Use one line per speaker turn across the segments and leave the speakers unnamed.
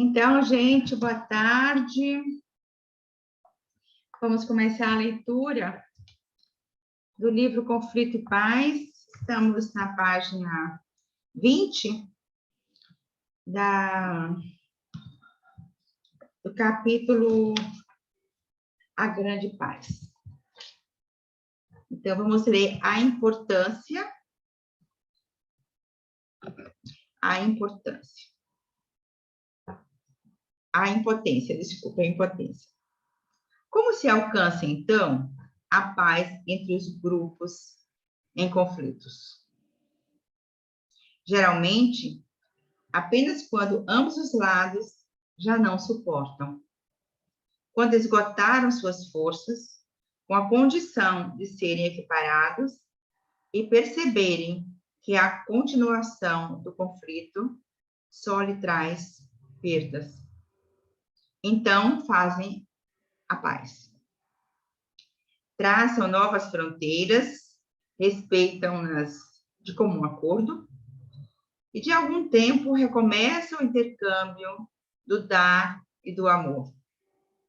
Então, gente, boa tarde. Vamos começar a leitura do livro Conflito e Paz. Estamos na página 20 do capítulo A Grande Paz. Então, vamos ler a impotência. Como se alcança, então, a paz entre os grupos em conflitos? Geralmente, apenas quando ambos os lados já não suportam. Quando esgotaram suas forças, com a condição de serem equiparados e perceberem que a continuação do conflito só lhe traz perdas. Então, fazem a paz. Traçam novas fronteiras, respeitam-nas de comum acordo e, de algum tempo, recomeçam o intercâmbio do dar e do amor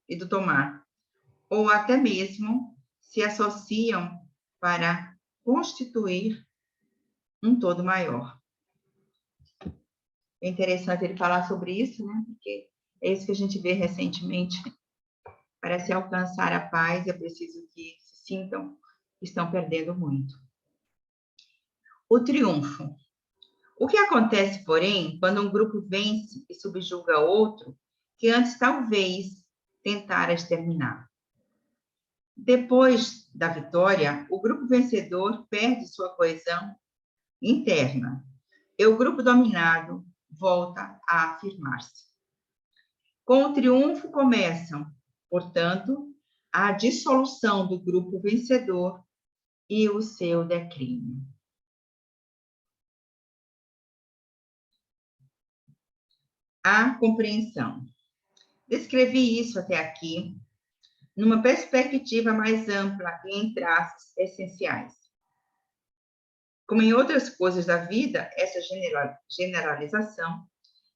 e do tomar, ou até mesmo se associam para constituir um todo maior. É interessante ele falar sobre isso, né? Porque é isso que a gente vê recentemente. Para se alcançar a paz, é preciso que se sintam que estão perdendo muito. O triunfo. O que acontece, porém, quando um grupo vence e subjuga outro, que antes talvez tentara exterminar? Depois da vitória, o grupo vencedor perde sua coesão interna e o grupo dominado volta a afirmar-se. Com o triunfo começam, portanto, a dissolução do grupo vencedor e o seu declínio. A compreensão. Descrevi isso até aqui numa perspectiva mais ampla e em traços essenciais. Como em outras coisas da vida, essa generalização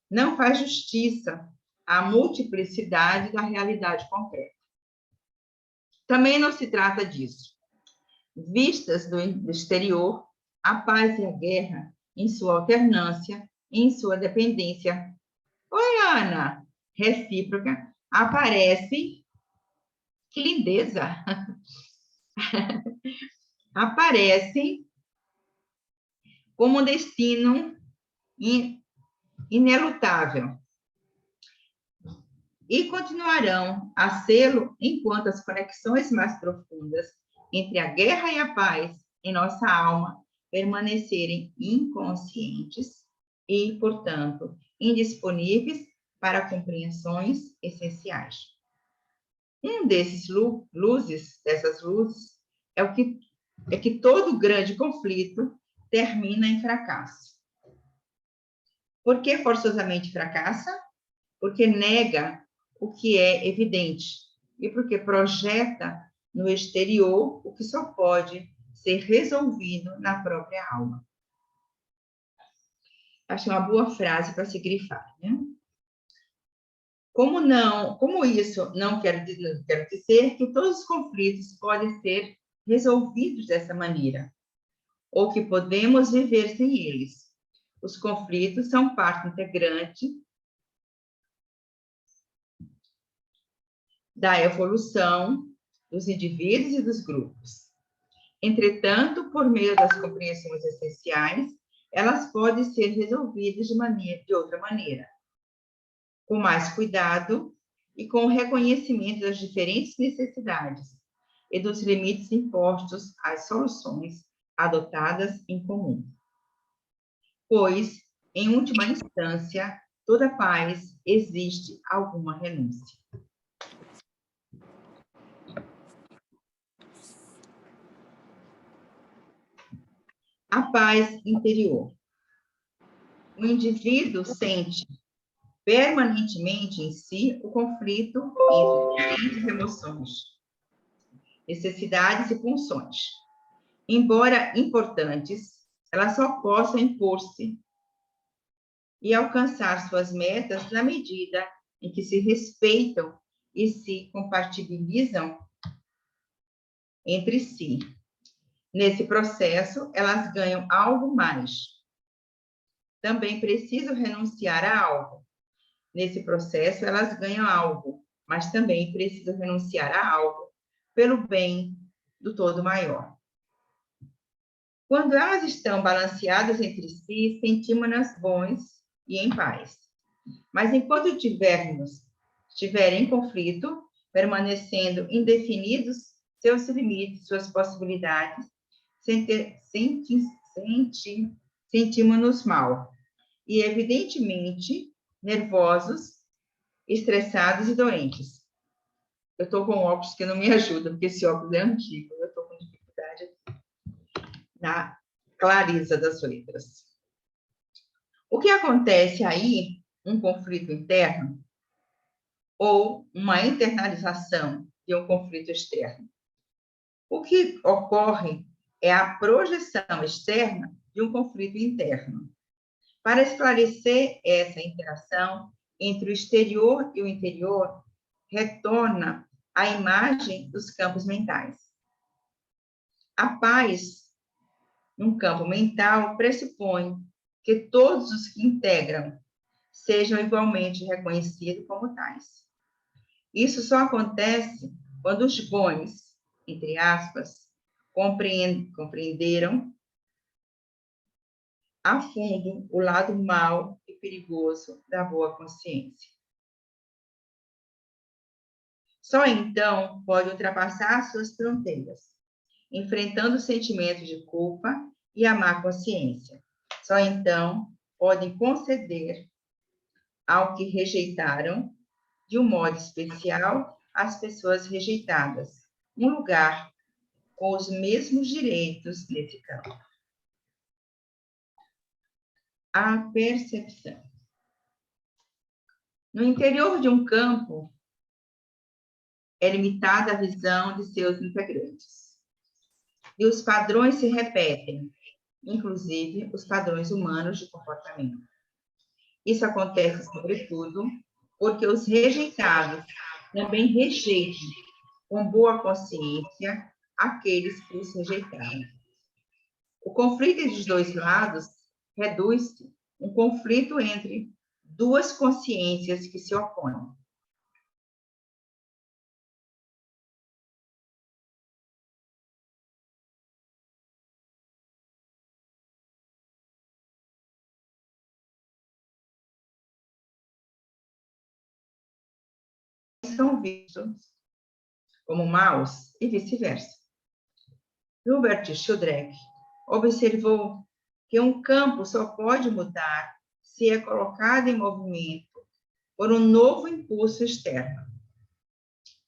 não faz justiça à multiplicidade da realidade concreta. Também não se trata disso. Vistas do exterior, a paz e a guerra, em sua alternância, em sua dependência, Ana, recíproca, aparecem, que lindeza, aparecem como um destino inelutável e continuarão a sê-lo enquanto as conexões mais profundas entre a guerra e a paz em nossa alma permanecerem inconscientes e, portanto, indisponíveis para compreensões essenciais. Dessas luzes, é que todo grande conflito termina em fracasso. Por que forçosamente fracassa? Porque nega o que é evidente e porque projeta no exterior o que só pode ser resolvido na própria alma. Acho uma boa frase para se grifar, né? Como isso não quero dizer que todos os conflitos podem ser resolvidos dessa maneira, ou que podemos viver sem eles. Os conflitos são parte integrante da evolução dos indivíduos e dos grupos. Entretanto, por meio das compreensões essenciais, elas podem ser resolvidas de outra maneira, com mais cuidado e com o reconhecimento das diferentes necessidades e dos limites impostos às soluções adotadas em comum. Pois, em última instância, toda paz existe alguma renúncia. A paz interior. O indivíduo sente permanentemente em si o conflito entre diferentes emoções, necessidades e funções. Embora importantes, elas só possam impor-se e alcançar suas metas na medida em que se respeitam e se compatibilizam entre si. Nesse processo, elas ganham algo mais. Também preciso renunciar a algo. Nesse processo, elas ganham algo, mas também preciso renunciar a algo pelo bem do todo maior. Quando elas estão balanceadas entre si, sentimos-nas bons e em paz. Mas enquanto estiverem em conflito, permanecendo indefinidos seus limites, suas possibilidades, sentimos-nos mal. E, evidentemente, nervosos, estressados e doentes. Eu estou com óculos que não me ajudam, porque esse óculos é antigo. Eu estou com dificuldade na clareza das letras. O que acontece aí? Um conflito interno ou uma internalização de um conflito externo. O que ocorre é a projeção externa de um conflito interno. Para esclarecer essa interação entre o exterior e o interior, retorna a imagem dos campos mentais. A paz, num campo mental, pressupõe que todos os que integram sejam igualmente reconhecidos como tais. Isso só acontece quando os bons, entre aspas, compreenderam a fundo o lado mau e perigoso da boa consciência. Só então pode ultrapassar suas fronteiras, enfrentando o sentimento de culpa e a má consciência. Só então podem conceder ao que rejeitaram, de um modo especial, às pessoas rejeitadas, um lugar com os mesmos direitos nesse campo. A percepção. No interior de um campo, é limitada a visão de seus integrantes. E os padrões se repetem, inclusive os padrões humanos de comportamento. Isso acontece, sobretudo, porque os rejeitados também rejeitam, com boa consciência, aqueles que os rejeitaram. O conflito entre os dois lados reduz-se um conflito entre duas consciências que se opõem. São vistos como maus e vice-versa. Hubert Sheldrake observou que um campo só pode mudar se é colocado em movimento por um novo impulso externo.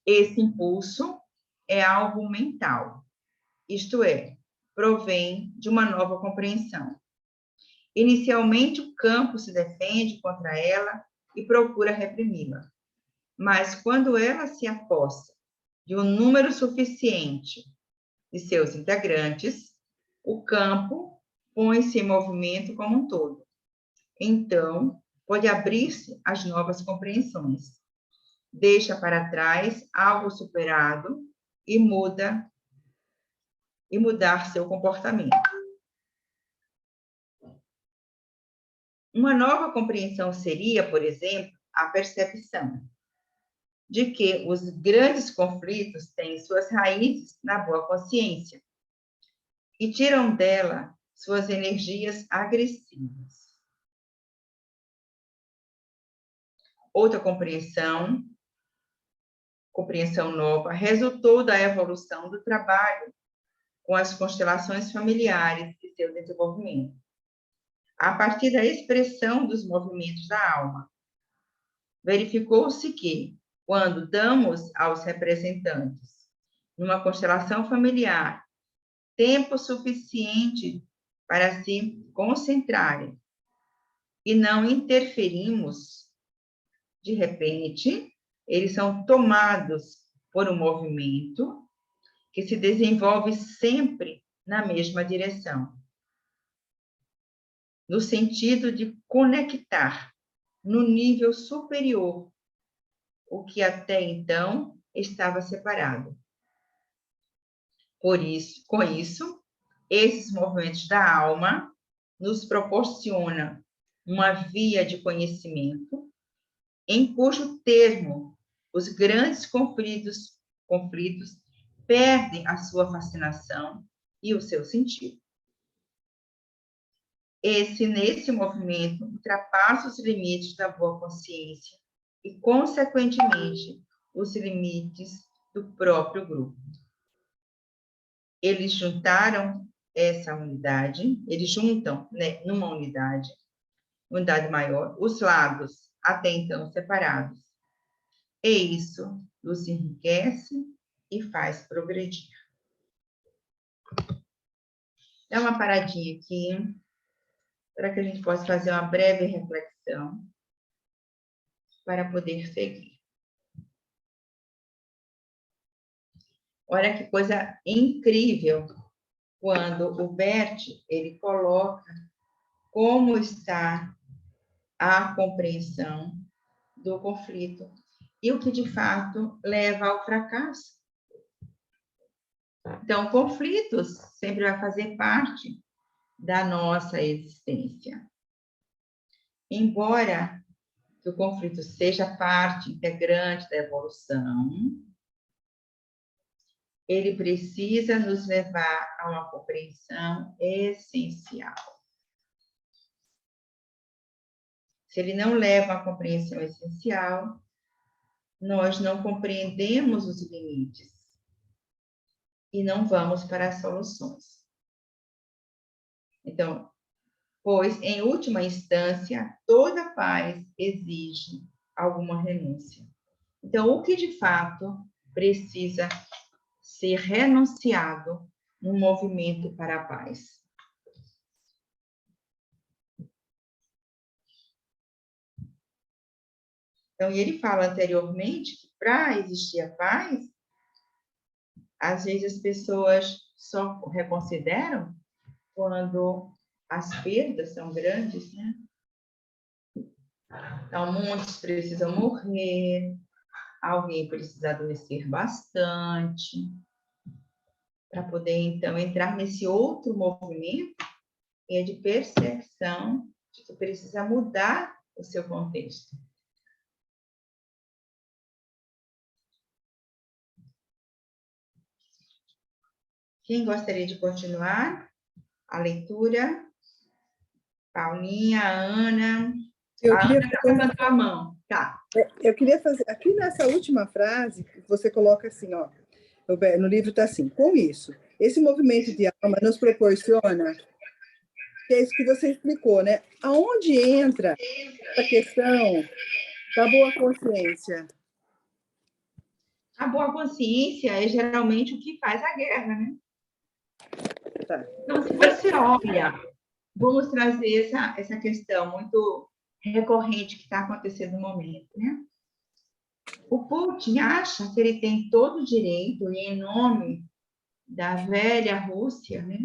Esse impulso é algo mental, isto é, provém de uma nova compreensão. Inicialmente, o campo se defende contra ela e procura reprimi-la. Mas quando ela se aposta de um número suficiente de seus integrantes, o campo põe-se em movimento como um todo. Então, pode abrir-se às novas compreensões. Deixa para trás algo superado e mudar seu comportamento. Uma nova compreensão seria, por exemplo, a percepção de que os grandes conflitos têm suas raízes na boa consciência e tiram dela suas energias agressivas. Outra compreensão nova, resultou da evolução do trabalho com as constelações familiares e seu desenvolvimento. A partir da expressão dos movimentos da alma, verificou-se que, quando damos aos representantes, numa constelação familiar, tempo suficiente para se concentrarem e não interferimos, de repente, eles são tomados por um movimento que se desenvolve sempre na mesma direção. no sentido de conectar no nível superior o que até então estava separado. Por isso, com isso, esses movimentos da alma nos proporcionam uma via de conhecimento em cujo termo os grandes conflitos perdem a sua fascinação e o seu sentido. Nesse movimento, ultrapassa os limites da boa consciência e, consequentemente, os limites do próprio grupo. Eles juntaram essa unidade, eles juntam, né, numa unidade maior, os lados até então separados. E isso os enriquece e faz progredir. Dá uma paradinha aqui, para que a gente possa fazer uma breve reflexão, para poder seguir. Olha que coisa incrível, quando o Bert, ele coloca como está a compreensão do conflito e o que, de fato, leva ao fracasso. Então, conflitos sempre vai fazer parte da nossa existência. Embora que o conflito seja parte integrante da evolução, ele precisa nos levar a uma compreensão essencial. Se ele não leva a uma compreensão essencial, nós não compreendemos os limites e não vamos para as soluções. Então, pois, em última instância, toda paz exige alguma renúncia. Então, o que de fato precisa ser renunciado no movimento para a paz? Então, ele fala anteriormente que para existir a paz, às vezes as pessoas só reconsideram quando as perdas são grandes, né? Então, muitos precisam morrer, alguém precisa adoecer bastante, para poder, então, entrar nesse outro movimento de percepção de que precisa mudar o seu contexto. Quem gostaria de continuar a leitura? Paulinha, Ana.
Eu queria
Ana está levantando a mão. Tá.
Eu queria fazer, aqui nessa última frase, você coloca assim, ó, no livro está assim: com isso, esse movimento de alma nos proporciona, que é isso que você explicou, né? Aonde entra a questão da boa consciência?
A boa consciência é geralmente o que faz a guerra, né?
Tá.
Então, se você olha, vamos trazer essa questão muito recorrente que está acontecendo no momento, né? O Putin acha que ele tem todo o direito, e em nome da velha Rússia, né?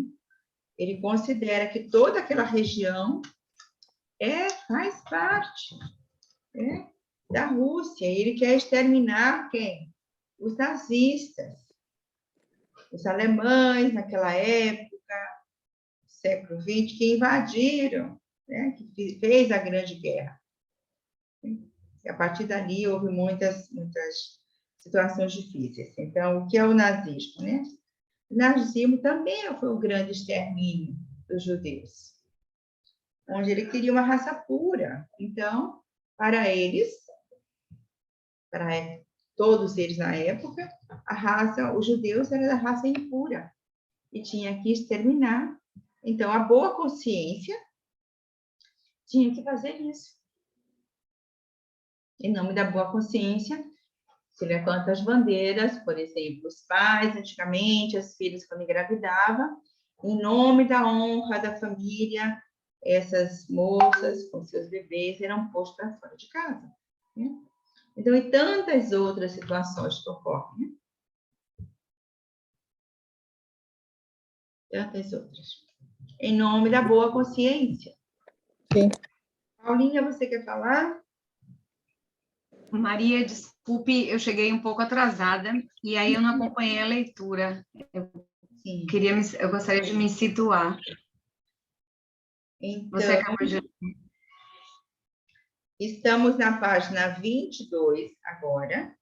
Ele considera que toda aquela região faz parte da Rússia. Ele quer exterminar quem? Os nazistas, os alemães naquela época, século XX, que invadiram, né? Que fez a Grande Guerra. E a partir dali houve muitas situações difíceis. Então, o que é o nazismo, né? O nazismo também foi o grande extermínio dos judeus, onde ele queria uma raça pura. Então, para todos eles na época, os judeus eram da raça impura e tinha que exterminar. Então, a boa consciência tinha que fazer isso. Em nome da boa consciência, se levanta as bandeiras, por exemplo, os pais, antigamente, as filhas, quando engravidavam, em nome da honra da família, essas moças com seus bebês eram postos para fora de casa. Né? Então, e tantas outras situações que ocorrem. Né? Tantas outras. Em nome da boa consciência.
Sim.
Paulinha, você quer falar?
Maria, desculpe, eu cheguei um pouco atrasada e aí eu não acompanhei a leitura.
Sim.
Eu gostaria de me situar. Você
Então,
acabou de...
estamos na página 22 agora.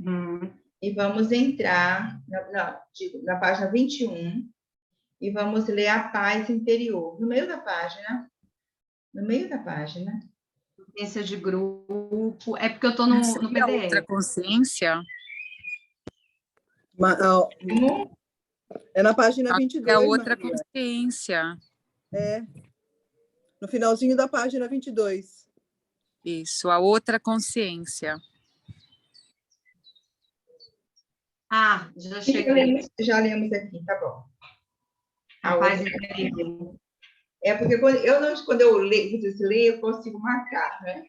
Hum.
E vamos entrar na página 21 e vamos ler a paz interior. No meio da página.
Consciência de grupo. É porque eu estou no
E a outra
PDF.
consciência?
É na página 22,
É a outra
Maria.
consciência.
É. No finalzinho da página 22.
Isso, a outra consciência.
Ah, já cheguei.
Já lemos aqui, tá bom.
A paz interior.
É porque quando eu leio, eu consigo marcar, né?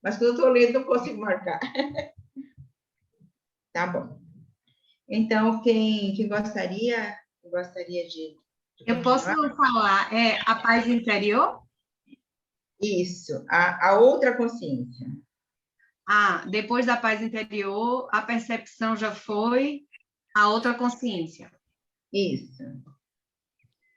Mas quando eu estou lendo, não consigo marcar. Tá bom. Então, quem gostaria de
Eu posso falar, a paz interior?
Isso, a outra consciência.
Ah, depois da paz interior, a percepção já foi a outra consciência.
Isso.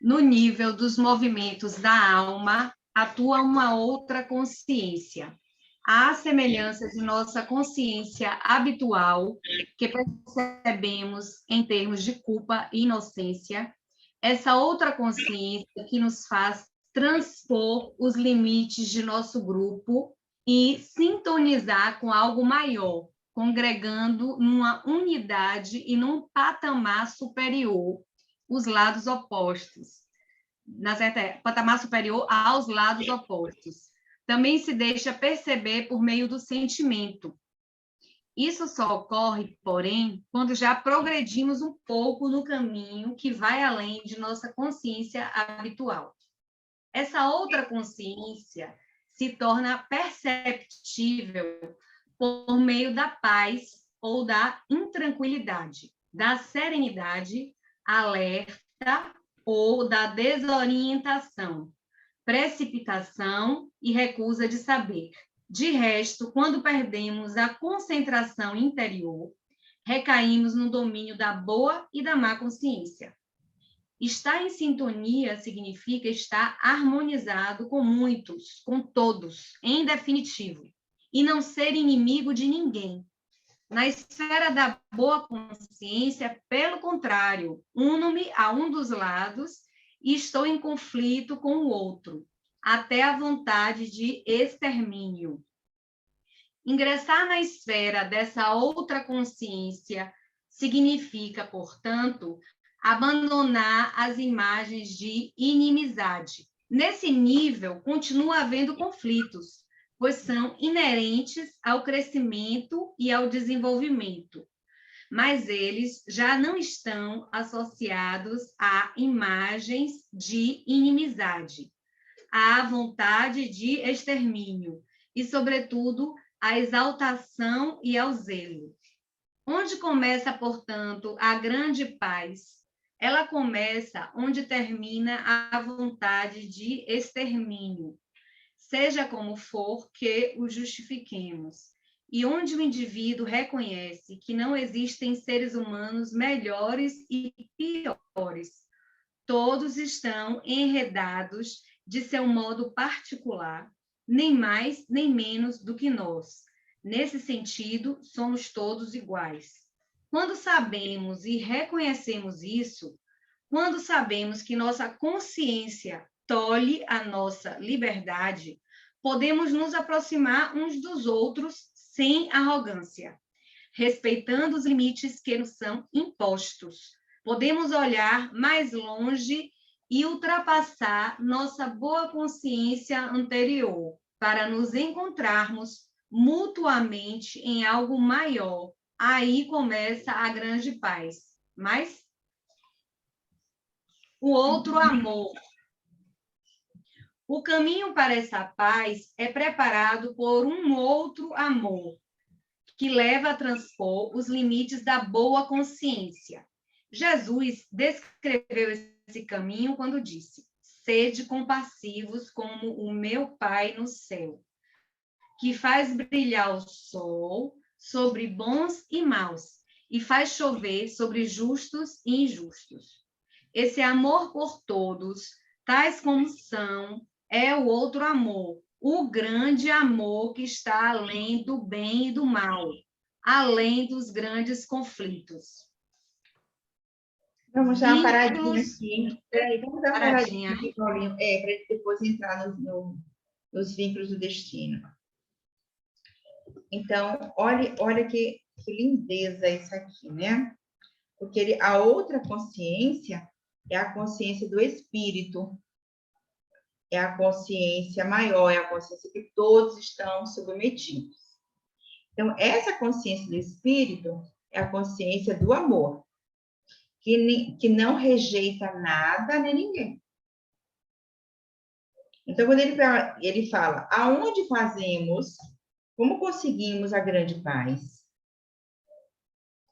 No nível dos movimentos da alma, atua uma outra consciência. À semelhança de nossa consciência habitual, que percebemos em termos de culpa e inocência, essa outra consciência que nos faz transpor os limites de nosso grupo e sintonizar com algo maior, congregando numa unidade e num patamar superior, os lados opostos. Na certa, patamar superior aos lados opostos. Também se deixa perceber por meio do sentimento. Isso só ocorre, porém, quando já progredimos um pouco no caminho que vai além de nossa consciência habitual. Essa outra consciência se torna perceptível por meio da paz ou da intranquilidade, da serenidade, alerta ou da desorientação, precipitação e recusa de saber. De resto, quando perdemos a concentração interior, recaímos no domínio da boa e da má consciência. Estar em sintonia significa estar harmonizado com muitos, com todos, em definitivo, e não ser inimigo de ninguém. Na esfera da boa consciência, pelo contrário, uno-me a um dos lados e estou em conflito com o outro, até a vontade de extermínio. Ingressar na esfera dessa outra consciência significa, portanto, abandonar as imagens de inimizade. Nesse nível, continua havendo conflitos, pois são inerentes ao crescimento e ao desenvolvimento, mas eles já não estão associados a imagens de inimizade, à vontade de extermínio e, sobretudo, à exaltação e ao zelo. Onde começa, portanto, a grande paz? Ela começa onde termina a vontade de extermínio, seja como for que o justifiquemos, e onde o indivíduo reconhece que não existem seres humanos melhores e piores. Todos estão enredados de seu modo particular, nem mais nem menos do que nós. Nesse sentido, somos todos iguais. Quando sabemos e reconhecemos isso, quando sabemos que nossa consciência tolhe a nossa liberdade, podemos nos aproximar uns dos outros sem arrogância, respeitando os limites que nos são impostos. Podemos olhar mais longe e ultrapassar nossa boa consciência anterior para nos encontrarmos mutuamente em algo maior. Aí começa a grande paz. Mas o outro amor. O caminho para essa paz é preparado por um outro amor, que leva a transpor os limites da boa consciência. Jesus descreveu esse caminho quando disse: sede compassivos como o meu Pai no céu, que faz brilhar o sol sobre bons e maus, e faz chover sobre justos e injustos. Esse amor por todos, tais como são, é o outro amor, o grande amor que está além do bem e do mal, além dos grandes conflitos.
Vamos dar uma paradinha
Vínculos-
aqui. Peraí, vamos dar uma
Paradinha,
paradinha aqui, Paulinho. Para depois entrar nos vínculos do destino. Então, olha que lindeza isso aqui, né? Porque a outra consciência é a consciência do espírito, é a consciência maior, é a consciência que todos estão submetidos. Então, essa consciência do espírito é a consciência do amor, que não rejeita nada nem ninguém. Então, quando ele fala, aonde fazemos, como conseguimos a grande paz?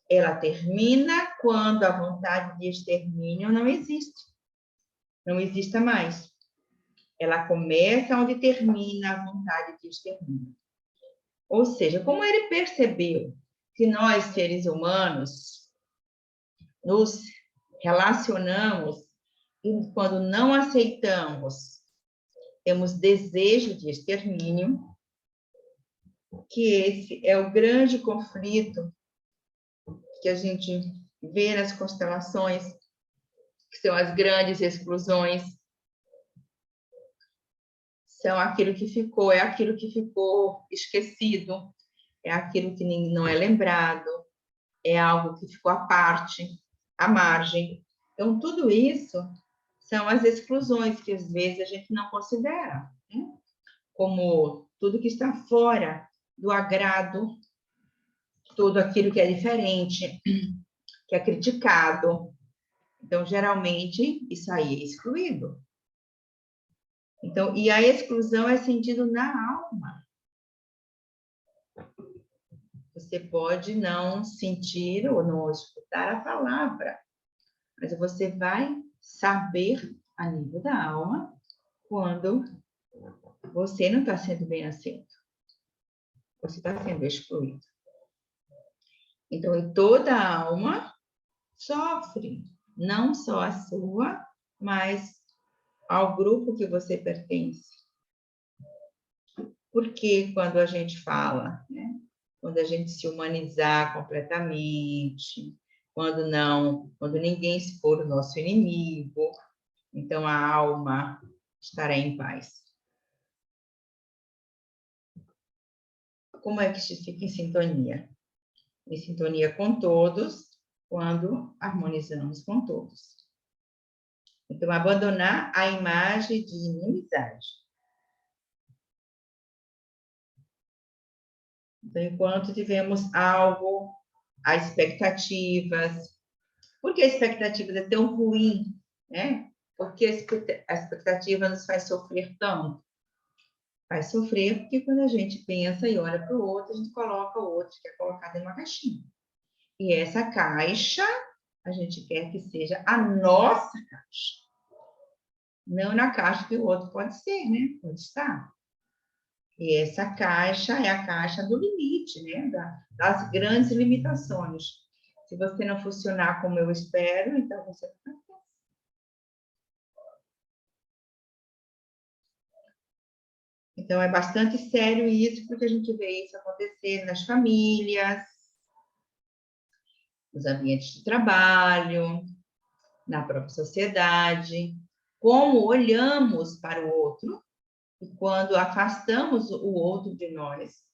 Ela termina quando a vontade de extermínio não existe. Não exista mais. Ela começa onde termina a vontade de extermínio. Ou seja, como ele percebeu que nós, seres humanos, nos relacionamos e quando não aceitamos, temos desejo de extermínio, que esse é o grande conflito que a gente vê nas constelações, que são as grandes exclusões, são aquilo que ficou, é aquilo que ficou esquecido, é aquilo que não é lembrado, é algo que ficou à parte, à margem. Então, tudo isso são as exclusões que às vezes a gente não considera, né? Como tudo que está fora do agrado, tudo aquilo que é diferente, que é criticado. Então, geralmente, isso aí é excluído. Então, e a exclusão é sentido na alma. Você pode não sentir ou não escutar a palavra, mas você vai saber a nível da alma quando você não está sendo bem aceito. Você está sendo excluído. Então, toda a alma sofre, não só a sua, mas ao grupo que você pertence. Porque quando a gente fala, né? Quando a gente se humanizar completamente, quando ninguém se for o nosso inimigo, então a alma estará em paz. Como é que se fica em sintonia? Em sintonia com todos, quando harmonizamos com todos. Então, abandonar a imagem de inimizade. Então, enquanto tivemos algo, há expectativas. Por que a expectativa é tão ruim, né? Porque a expectativa nos faz sofrer tanto? Faz sofrer porque quando a gente pensa e olha para o outro, a gente coloca o outro que é colocado em uma caixinha. E essa caixa, a gente quer que seja a nossa caixa. Não na caixa que o outro pode ser, né? Pode estar. E essa caixa é a caixa do limite, né? Das grandes limitações. Se você não funcionar como eu espero, então você não vai. Então, é bastante sério isso, porque a gente vê isso acontecer nas famílias, nos ambientes de trabalho, na própria sociedade, como olhamos para o outro e quando afastamos o outro de nós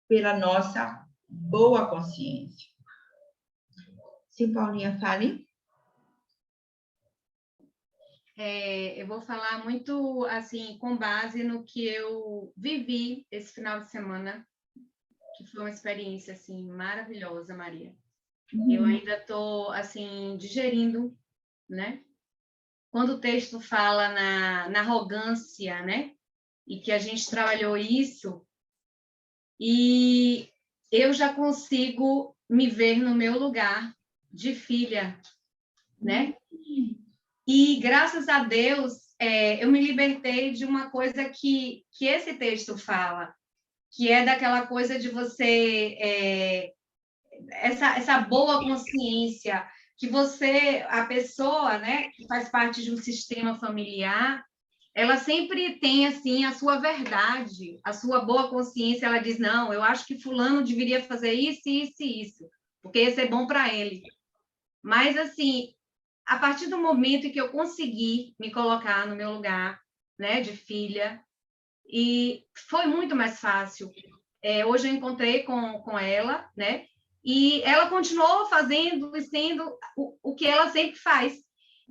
pela nossa boa consciência. Sim, Paulinha, fale.
Eu vou falar muito, assim, com base no que eu vivi esse final de semana, que foi uma experiência, assim, maravilhosa, Maria. Eu ainda estou, assim, digerindo, né? Quando o texto fala na arrogância, né? E que a gente trabalhou isso, e eu já consigo me ver no meu lugar de filha, né? E, graças a Deus, eu me libertei de uma coisa que esse texto fala, que é daquela coisa de você, essa boa consciência, que você, a pessoa, né, que faz parte de um sistema familiar, ela sempre tem, assim, a sua verdade, a sua boa consciência, ela diz, não, eu acho que fulano deveria fazer isso, isso e isso, porque isso é bom para ele. Mas, assim, a partir do momento em que eu consegui me colocar no meu lugar, né, de filha, e foi muito mais fácil. Hoje eu encontrei com ela, né, e ela continuou fazendo e sendo o que ela sempre faz.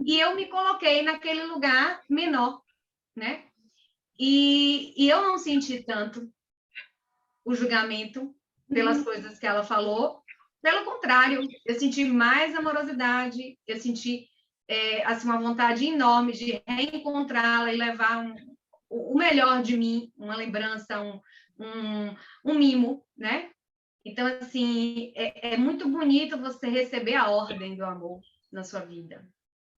E eu me coloquei naquele lugar menor, né? E eu não senti tanto o julgamento pelas coisas que ela falou. Pelo contrário, eu senti mais amorosidade, eu senti assim, uma vontade enorme de reencontrá-la e levar o melhor de mim, uma lembrança, um mimo, né? Então, assim, é muito bonito você receber a ordem do amor na sua vida,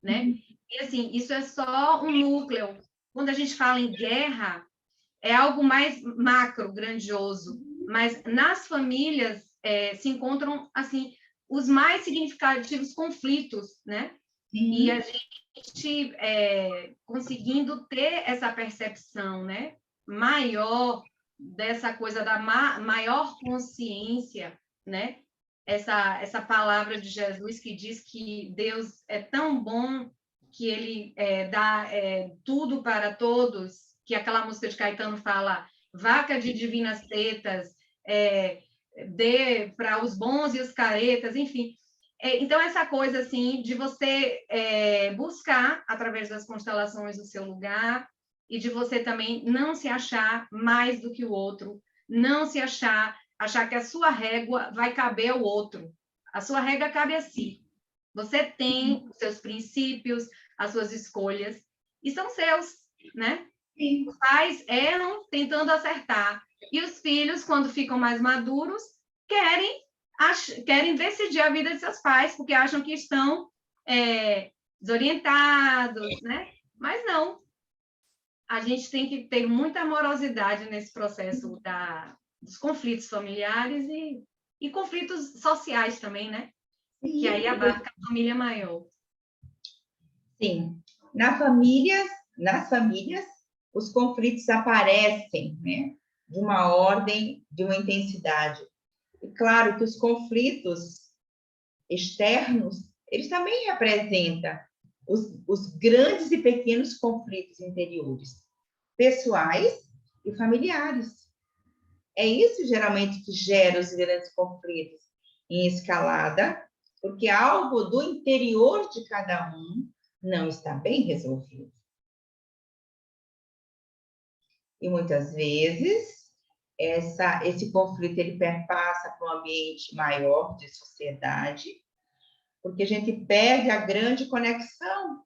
né? E, assim, isso é só um núcleo. Quando a gente fala em guerra, é algo mais macro, grandioso, mas nas famílias se encontram, assim, os mais significativos conflitos, né?
Sim.
E a gente conseguindo ter essa percepção, né, maior dessa coisa da maior consciência, né? Essa palavra de Jesus que diz que Deus é tão bom que ele dá tudo para todos, que aquela música de Caetano fala, vaca de divinas tetas, dê para os bons e os caretas, enfim. Então, essa coisa assim de você buscar, através das constelações, o seu lugar, e de você também não se achar mais do que o outro, não se achar que a sua régua vai caber ao outro. A sua régua cabe a si. Você tem os seus princípios, as suas escolhas, e são seus, né?
Sim.
Os pais erram tentando acertar, e os filhos, quando ficam mais maduros, querem decidir a vida de seus pais, porque acham que estão desorientados, né? Mas não. A gente tem que ter muita amorosidade nesse processo dos conflitos familiares e conflitos sociais também, né? Que aí abarca a família maior.
Sim. Nas famílias, os conflitos aparecem, né? De uma ordem, de uma intensidade. E claro que os conflitos externos, eles também representam os grandes e pequenos conflitos interiores, pessoais e familiares. É isso, geralmente, que gera os grandes conflitos em escalada, porque algo do interior de cada um não está bem resolvido. E muitas vezes esse conflito ele perpassa para um ambiente maior de sociedade, porque a gente perde a grande conexão.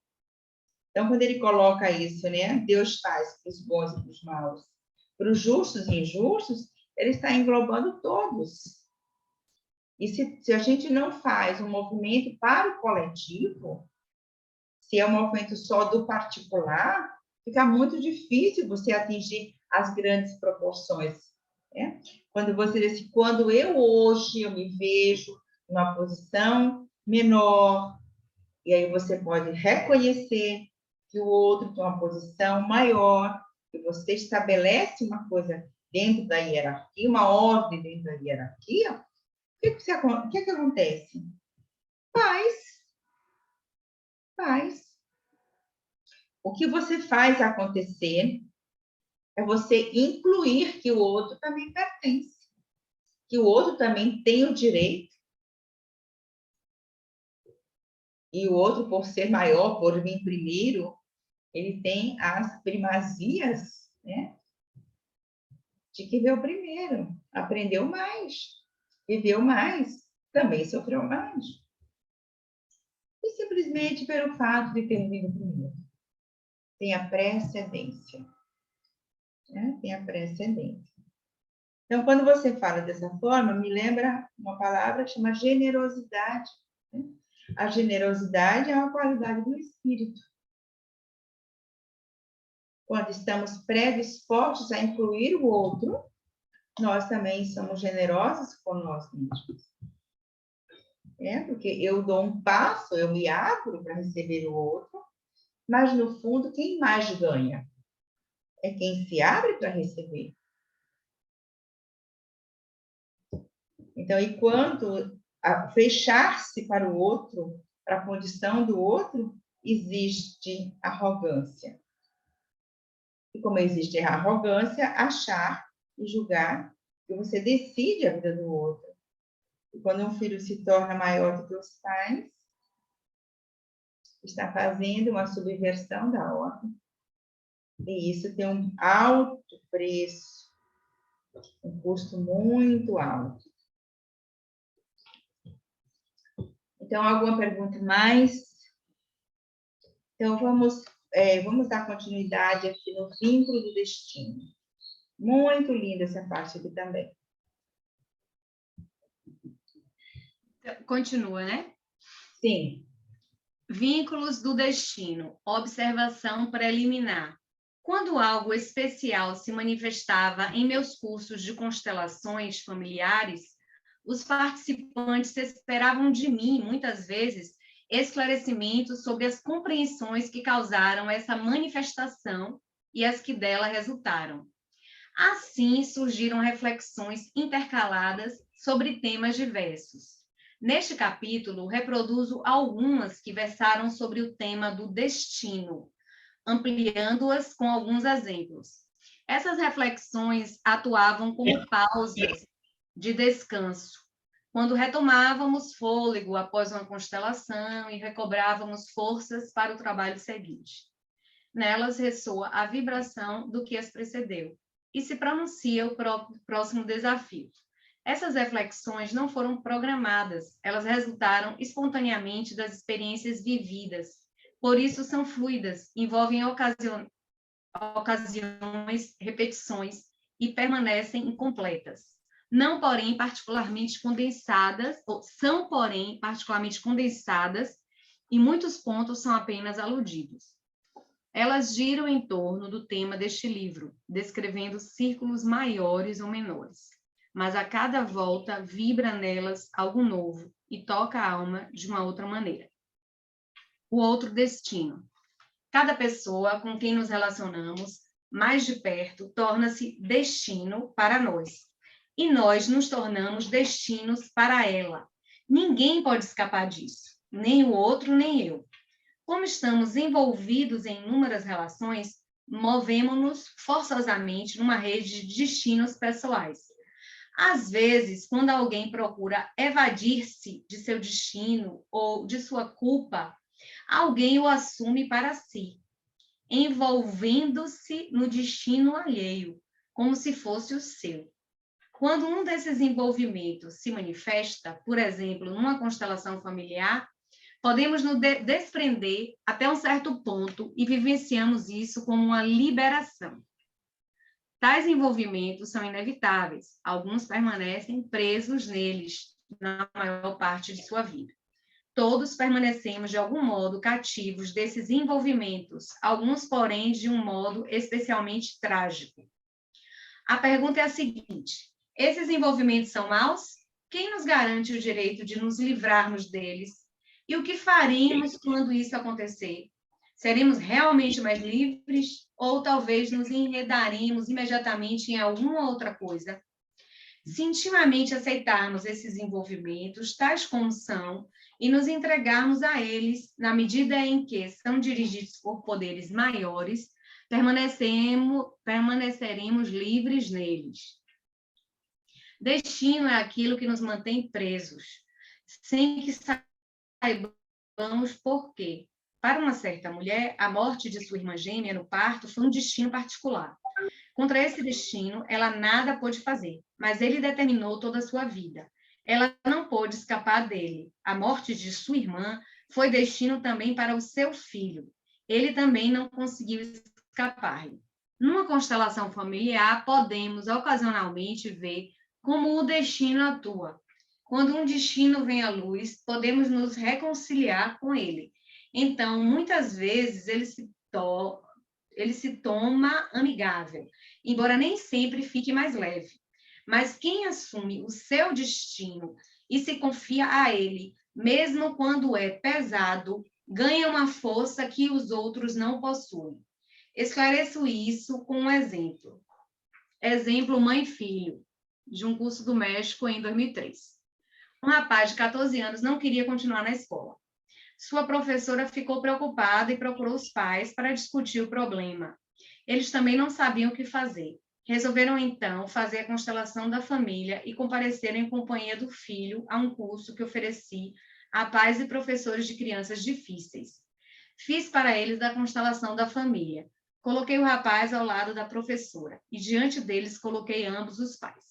Então, quando ele coloca isso, né? Deus faz para os bons e para os maus, para os justos e injustos, ele está englobando todos. E se a gente não faz um movimento para o coletivo, se é um movimento só do particular, fica muito difícil você atingir as grandes proporções. Né? Quando eu hoje eu me vejo numa posição menor, e aí você pode reconhecer que o outro tem uma posição maior, que você estabelece uma coisa dentro da hierarquia, uma ordem dentro da hierarquia, o que acontece? Faz. O que você faz acontecer é você incluir que o outro também pertence, que o outro também tem o direito, e o outro, por ser maior, por vir primeiro, ele tem as primazias, né? De que veio primeiro, aprendeu mais, viveu mais, também sofreu mais. E simplesmente pelo fato de ter vindo primeiro. Tem a precedência. Né? Tem a precedência. Então, quando você fala dessa forma, me lembra uma palavra que chama generosidade. Né? A generosidade é uma qualidade do espírito. quando estamos predispostos a incluir o outro, nós também somos generosos com nós mesmos. Porque eu dou um passo, eu me abro para receber o outro, mas, no fundo, quem mais ganha? É quem se abre para receber. Então, enquanto fechar-se para o outro, para a condição do outro, existe arrogância. E como existe a arrogância, achar e julgar que você decide a vida do outro. E quando um filho se torna maior do que os pais, está fazendo uma subversão da ordem. E isso tem um alto preço, um custo muito alto. Então, alguma pergunta mais? Então, vamos dar continuidade aqui no vínculo do destino. Muito linda essa parte aqui também.
Continua, né?
Sim.
Vínculos do destino. Observação preliminar. Quando algo especial se manifestava em meus cursos de constelações familiares, os participantes esperavam de mim, muitas vezes, esclarecimentos sobre as compreensões que causaram essa manifestação e as que dela resultaram. Assim, surgiram reflexões intercaladas sobre temas diversos. Neste capítulo, reproduzo algumas que versaram sobre o tema do destino, ampliando-as com alguns exemplos. Essas reflexões atuavam como pausas de descanso, quando retomávamos fôlego após uma constelação e recobrávamos forças para o trabalho seguinte. Nelas ressoa a vibração do que as precedeu e se pronuncia o próximo desafio. Essas reflexões não foram programadas, elas resultaram espontaneamente das experiências vividas. Por isso são fluidas, envolvem ocasiões, repetições e permanecem incompletas. Não, porém, particularmente condensadas, ou são, porém, particularmente condensadas, e muitos pontos são apenas aludidos. Elas giram em torno do tema deste livro, descrevendo círculos maiores ou menores. Mas a cada volta vibra nelas algo novo e toca a alma de uma outra maneira. O outro destino. Cada pessoa com quem nos relacionamos mais de perto torna-se destino para nós. E nós nos tornamos destinos para ela. Ninguém pode escapar disso, nem o outro, nem eu. Como estamos envolvidos em inúmeras relações, movemos-nos forçosamente numa rede de destinos pessoais. Às vezes, quando alguém procura evadir-se de seu destino ou de sua culpa, alguém o assume para si, envolvendo-se no destino alheio, como se fosse o seu. Quando um desses envolvimentos se manifesta, por exemplo, numa constelação familiar, podemos nos desprender até um certo ponto e vivenciamos isso como uma liberação. Tais envolvimentos são inevitáveis. Alguns permanecem presos neles na maior parte de sua vida. Todos permanecemos, de algum modo, cativos desses envolvimentos, alguns, porém, de um modo especialmente trágico. A pergunta é a seguinte: esses envolvimentos são maus? Quem nos garante o direito de nos livrarmos deles? E o que faremos quando isso acontecer? Seremos realmente mais livres? Ou talvez nos enredaremos imediatamente em alguma outra coisa? Se intimamente aceitarmos esses envolvimentos, tais como são, e nos entregarmos a eles, na medida em que são dirigidos por poderes maiores, permaneceremos livres neles. Destino é aquilo que nos mantém presos, sem que saibamos por quê. Para uma certa mulher, a morte de sua irmã gêmea no parto foi um destino particular. Contra esse destino, ela nada pôde fazer, mas ele determinou toda a sua vida. Ela não pôde escapar dele. A morte de sua irmã foi destino também para o seu filho. Ele também não conseguiu escapar-lhe. Numa constelação familiar, podemos ocasionalmente ver como o destino atua. Quando um destino vem à luz, podemos nos reconciliar com ele. Então, muitas vezes, ele se ele se toma amigável, embora nem sempre fique mais leve. Mas quem assume o seu destino e se confia a ele, mesmo quando é pesado, ganha uma força que os outros não possuem. Esclareço isso com um exemplo. Exemplo mãe e filho, de um curso do México em 2003. Um rapaz de 14 anos não queria continuar na escola. Sua professora ficou preocupada e procurou os pais para discutir o problema. Eles também não sabiam o que fazer. Resolveram, então, fazer a constelação da família e compareceram em companhia do filho a um curso que ofereci a pais e professores de crianças difíceis. Fiz para eles a constelação da família. Coloquei o rapaz ao lado da professora e diante deles coloquei ambos os pais.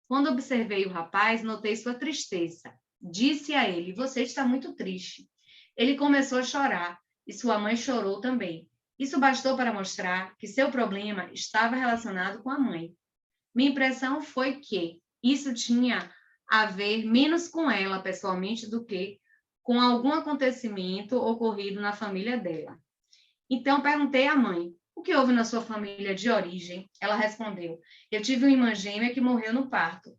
Quando observei o rapaz, notei sua tristeza. Disse a ele: "Você está muito triste." Ele começou a chorar e sua mãe chorou também. Isso bastou para mostrar que seu problema estava relacionado com a mãe. Minha impressão foi que isso tinha a ver menos com ela pessoalmente do que com algum acontecimento ocorrido na família dela. Então perguntei à mãe: "O que houve na sua família de origem?" Ela respondeu: "Eu tive uma irmã gêmea que morreu no parto."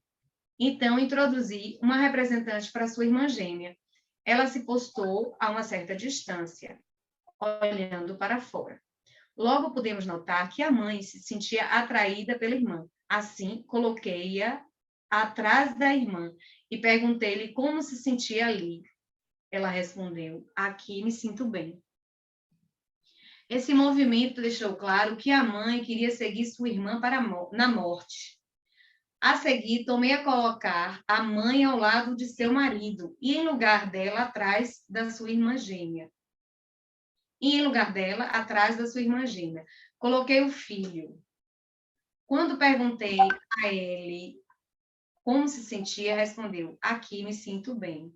Então introduzi uma representante para sua irmã gêmea. Ela se postou a uma certa distância, olhando para fora. Logo pudemos notar que a mãe se sentia atraída pela irmã. Assim, coloquei-a atrás da irmã e perguntei-lhe como se sentia ali. Ela respondeu: "Aqui me sinto bem." Esse movimento deixou claro que a mãe queria seguir sua irmã na morte. A seguir, tomei a colocar a mãe ao lado de seu marido e em lugar dela atrás da sua irmã gêmea. Coloquei o filho. Quando perguntei a ele como se sentia, respondeu: "Aqui me sinto bem."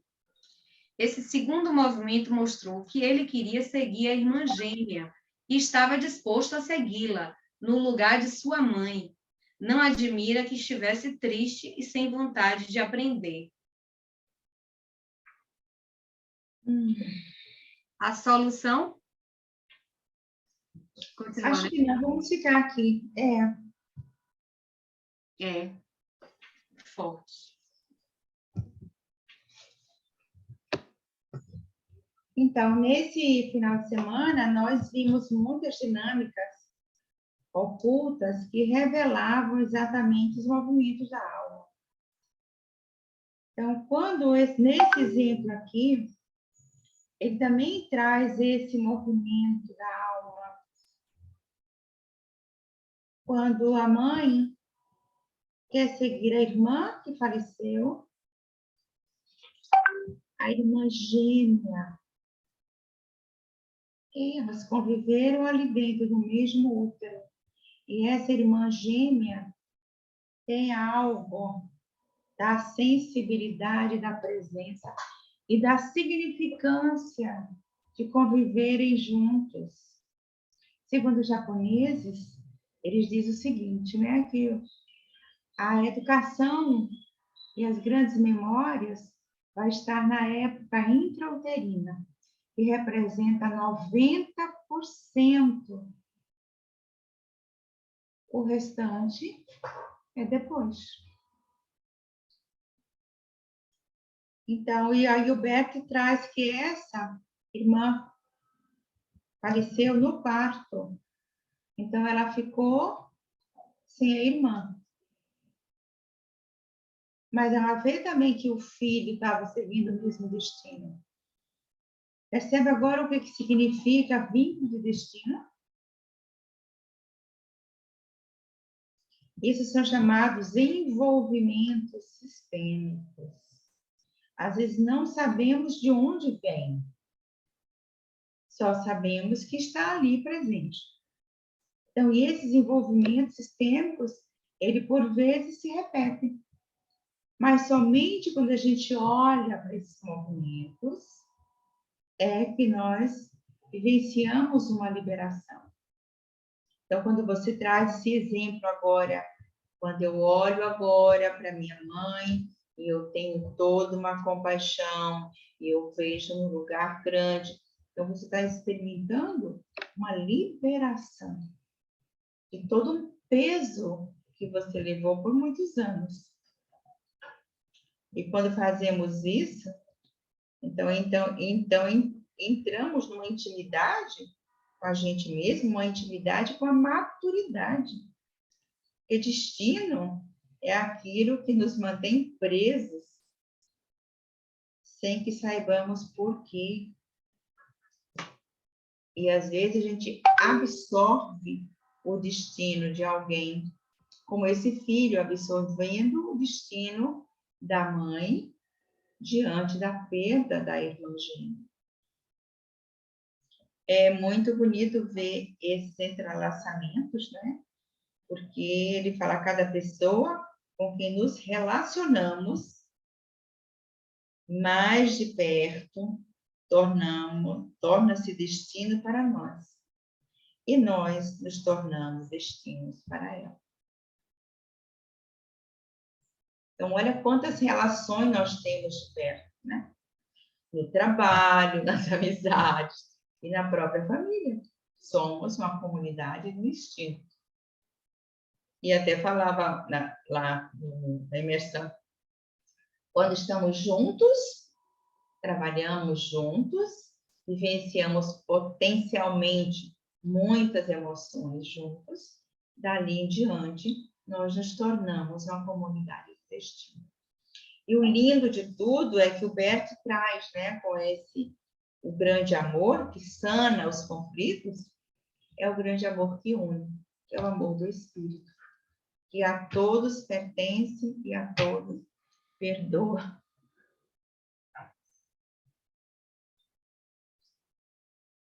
Esse segundo movimento mostrou que ele queria seguir a irmã gêmea e estava disposto a segui-la no lugar de sua mãe. Não admira que estivesse triste e sem vontade de aprender. A solução? Continua,
Acho que não, vamos ficar aqui.
É forte.
Então, nesse final de semana, nós vimos muitas dinâmicas ocultas que revelavam exatamente os movimentos da alma. Então, nesse exemplo aqui, ele também traz esse movimento da alma. Quando a mãe quer seguir a irmã que faleceu, a irmã gêmea, elas conviveram ali dentro do mesmo útero. E essa irmã gêmea tem algo da sensibilidade da presença e da significância de conviverem juntos. Segundo os japoneses, eles dizem o seguinte, né, que a educação e as grandes memórias vai estar na época intrauterina, que representa 90%. O restante é depois. Então, e aí o Beck traz que essa irmã faleceu no parto. Então, ela ficou sem a irmã. Mas ela vê também que o filho estava seguindo o mesmo destino. Percebe agora o que significa vínculo de destino? Isso são chamados envolvimentos sistêmicos. Às vezes não sabemos de onde vem. Só sabemos que está ali presente. Então, e esses envolvimentos sistêmicos, ele por vezes se repetem. Mas somente quando a gente olha para esses movimentos, é que nós vivenciamos uma liberação. Então, quando você traz esse exemplo agora, quando eu olho agora para minha mãe, eu tenho toda uma compaixão, eu vejo um lugar grande, então você está experimentando uma liberação. de todo um peso que você levou por muitos anos. E quando fazemos isso, então entramos numa intimidade com a gente mesmo, uma intimidade com a maturidade. Porque destino é aquilo que nos mantém presos, sem que saibamos por quê. E às vezes a gente absorve o destino de alguém, como esse filho absorvendo o destino da mãe diante da perda da irmã gêmea. É muito bonito ver esses entrelaçamentos, né? Porque ele fala cada pessoa com quem nos relacionamos mais de perto, torna-se destino para nós. E nós nos tornamos destinos para ela. Então, olha quantas relações nós temos de perto, né? No trabalho, nas amizades e na própria família. Somos uma comunidade de destino. E até falava lá na imersão, quando estamos juntos, trabalhamos juntos, vivenciamos potencialmente muitas emoções juntos, dali em diante, nós nos tornamos uma comunidade de destino. E o lindo de tudo é que o Bert traz, né, com o grande amor que sana os conflitos, é o grande amor que une, que é o amor do Espírito, que a todos pertence e a todos perdoa.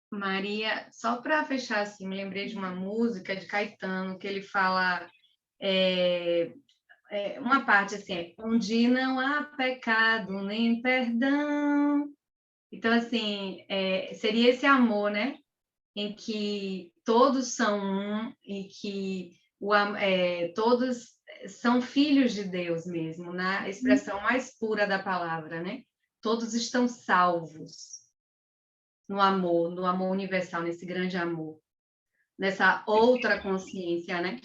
Maria, só para fechar assim, me lembrei de uma música de Caetano, que ele fala uma parte assim, onde não há pecado nem perdão. Então, assim, seria esse amor, né? Em que todos são um e que todos são filhos de Deus mesmo, na expressão mais pura da palavra, né? Todos estão salvos no amor universal, nesse grande amor, nessa outra consciência, né?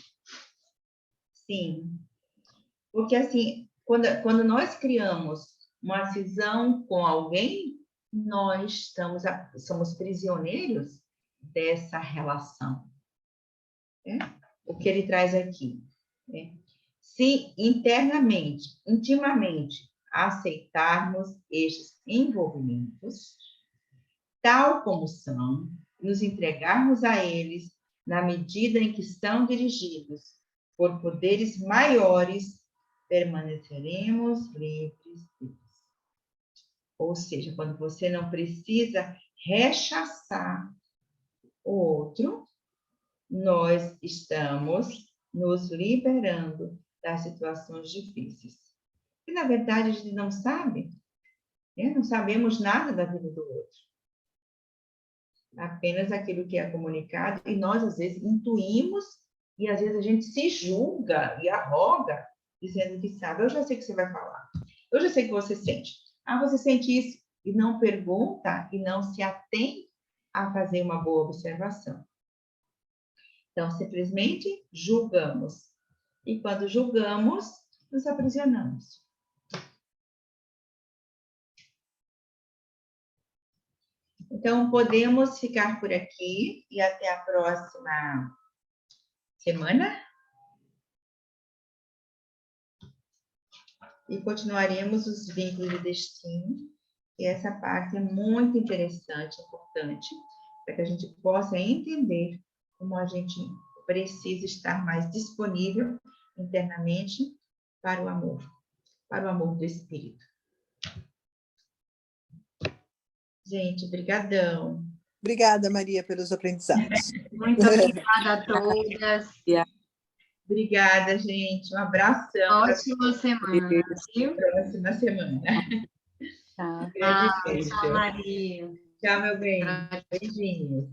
Sim. Porque, assim, quando nós criamos uma cisão com alguém, nós somos prisioneiros dessa relação. Né? O que ele traz aqui. Né? Se internamente, intimamente, aceitarmos estes envolvimentos, tal como são, nos entregarmos a eles na medida em que são dirigidos por poderes maiores, permaneceremos livres deles. Ou seja, quando você não precisa rechaçar o outro, nós estamos nos liberando das situações difíceis. E, na verdade, a gente não sabe, né? Não sabemos nada da vida do outro. Apenas aquilo que é comunicado, e nós, às vezes, intuímos, e às vezes a gente se julga e arroga, dizendo que sabe. Eu já sei o que você vai falar. Eu já sei o que você sente. Ah, você sente isso? E não pergunta, e não se atém a fazer uma boa observação. Então, simplesmente julgamos. E quando julgamos, nos aprisionamos. Então, podemos ficar por aqui e até a próxima semana. E continuaremos os vínculos de destino. E essa parte é muito interessante, importante, para que a gente possa entender como a gente precisa estar mais disponível internamente para o amor do Espírito. Gente, brigadão.
Obrigada, Maria, pelos aprendizados.
Muito obrigada a todas.
Obrigada, gente. Um abração.
Ótima semana, viu?
Próxima semana.
Tá.
Grande beijo.
Tchau, Maria.
Tchau, meu bem. Beijinhos.